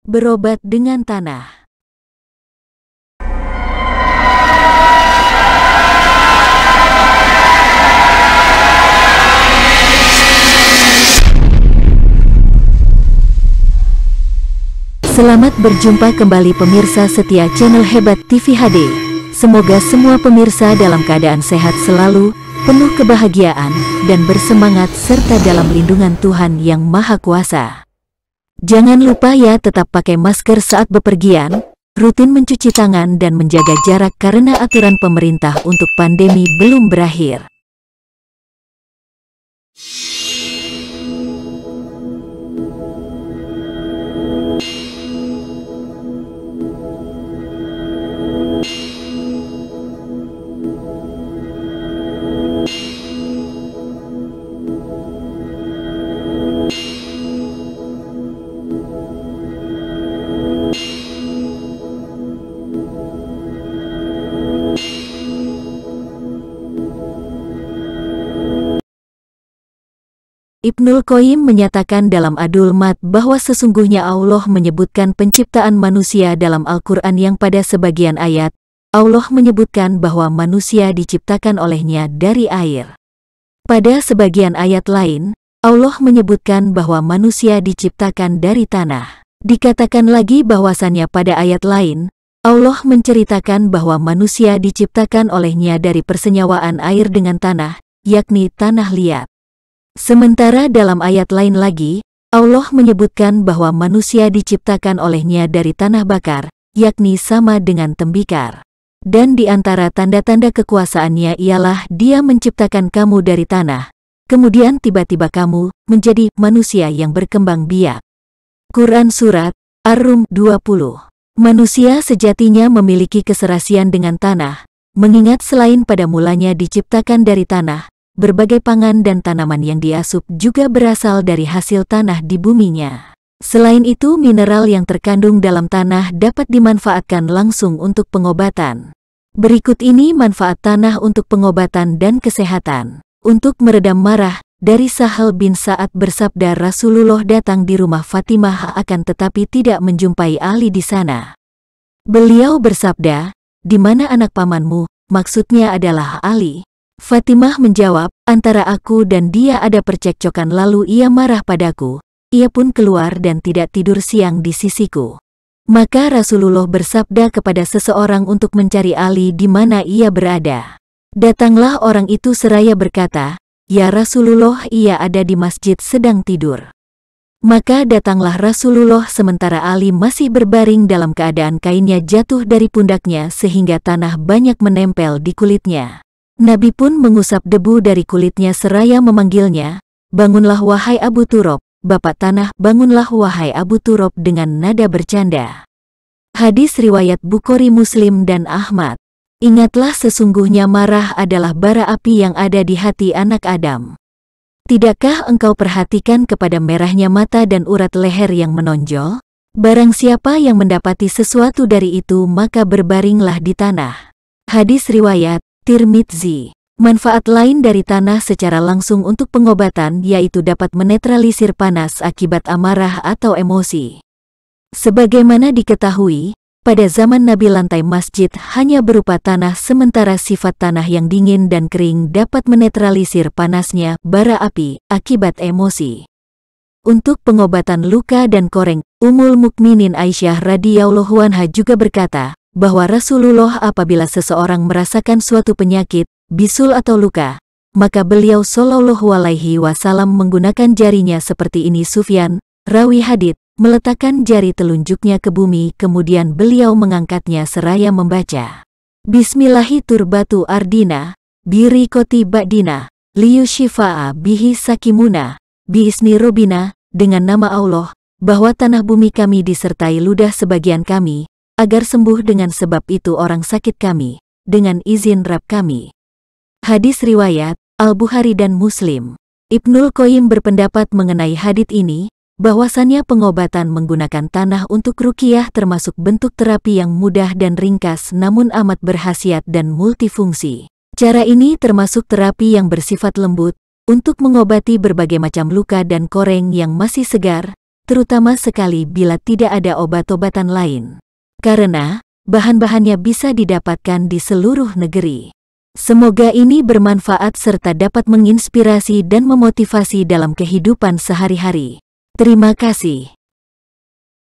Berobat dengan tanah. Selamat berjumpa kembali pemirsa setia channel Hebat TV HD. Semoga semua pemirsa dalam keadaan sehat selalu, penuh kebahagiaan, dan bersemangat serta dalam lindungan Tuhan Yang Maha Kuasa. Jangan lupa ya tetap pakai masker saat bepergian, rutin mencuci tangan dan menjaga jarak karena aturan pemerintah untuk pandemi belum berakhir. Ibnul Qayyim menyatakan dalam Adul Mat bahwa sesungguhnya Allah menyebutkan penciptaan manusia dalam Al-Quran yang pada sebagian ayat, Allah menyebutkan bahwa manusia diciptakan olehnya dari air. Pada sebagian ayat lain, Allah menyebutkan bahwa manusia diciptakan dari tanah. Dikatakan lagi bahwasannya pada ayat lain, Allah menceritakan bahwa manusia diciptakan olehnya dari persenyawaan air dengan tanah, yakni tanah liat. Sementara dalam ayat lain lagi, Allah menyebutkan bahwa manusia diciptakan olehnya dari tanah bakar, yakni sama dengan tembikar. Dan di antara tanda-tanda kekuasaannya ialah Dia menciptakan kamu dari tanah, kemudian tiba-tiba kamu menjadi manusia yang berkembang biak. Quran Surat Ar-Rum 20. Manusia sejatinya memiliki keserasian dengan tanah, mengingat selain pada mulanya diciptakan dari tanah, berbagai pangan dan tanaman yang diasup juga berasal dari hasil tanah di buminya. Selain itu, mineral yang terkandung dalam tanah dapat dimanfaatkan langsung untuk pengobatan. Berikut ini manfaat tanah untuk pengobatan dan kesehatan. Untuk meredam marah, dari Sahal bin Sa'ad bersabda Rasulullah datang di rumah Fatimah akan tetapi tidak menjumpai Ali di sana. Beliau bersabda, "Di mana anak pamanmu?" Maksudnya adalah Ali. Fatimah menjawab, "Antara aku dan dia ada percekcokan lalu ia marah padaku. Ia pun keluar dan tidak tidur siang di sisiku." Maka Rasulullah bersabda kepada seseorang untuk mencari Ali di mana ia berada. Datanglah orang itu seraya berkata, "Ya Rasulullah, ia ada di masjid sedang tidur." Maka datanglah Rasulullah sementara Ali masih berbaring dalam keadaan kainnya jatuh dari pundaknya sehingga tanah banyak menempel di kulitnya. Nabi pun mengusap debu dari kulitnya seraya memanggilnya, "Bangunlah wahai Abu Turab, Bapak Tanah, bangunlah wahai Abu Turab," dengan nada bercanda. Hadis riwayat Bukhari, Muslim dan Ahmad. Ingatlah sesungguhnya marah adalah bara api yang ada di hati anak Adam. Tidakkah engkau perhatikan kepada merahnya mata dan urat leher yang menonjol? Barang siapa yang mendapati sesuatu dari itu maka berbaringlah di tanah. Hadis riwayat Tirmidzi. Manfaat lain dari tanah secara langsung untuk pengobatan yaitu dapat menetralisir panas akibat amarah atau emosi. Sebagaimana diketahui, pada zaman Nabi lantai masjid hanya berupa tanah sementara sifat tanah yang dingin dan kering dapat menetralisir panasnya bara api akibat emosi. Untuk pengobatan luka dan koreng, Ummul Mukminin Aisyah radhiyallahu anha juga berkata, bahwa Rasulullah apabila seseorang merasakan suatu penyakit, bisul atau luka, maka beliau sallallahu alaihi wasallam menggunakan jarinya seperti ini. Sufyan, rawi hadits, meletakkan jari telunjuknya ke bumi kemudian beliau mengangkatnya seraya membaca, "Bismillahi turbatu ardina, birikoti ba'dina, liyushifa'a bihi sakimuna, biisni robina," dengan nama Allah, bahwa tanah bumi kami disertai ludah sebagian kami, agar sembuh dengan sebab itu orang sakit kami, dengan izin Rabb kami. Hadis riwayat Al-Bukhari dan Muslim. Ibnul Qayyim berpendapat mengenai hadits ini, bahwasannya pengobatan menggunakan tanah untuk ruqyah termasuk bentuk terapi yang mudah dan ringkas namun amat berkhasiat dan multifungsi. Cara ini termasuk terapi yang bersifat lembut, untuk mengobati berbagai macam luka dan koreng yang masih segar, terutama sekali bila tidak ada obat-obatan lain. Karena bahan-bahannya bisa didapatkan di seluruh negeri. Semoga ini bermanfaat serta dapat menginspirasi dan memotivasi dalam kehidupan sehari-hari. Terima kasih.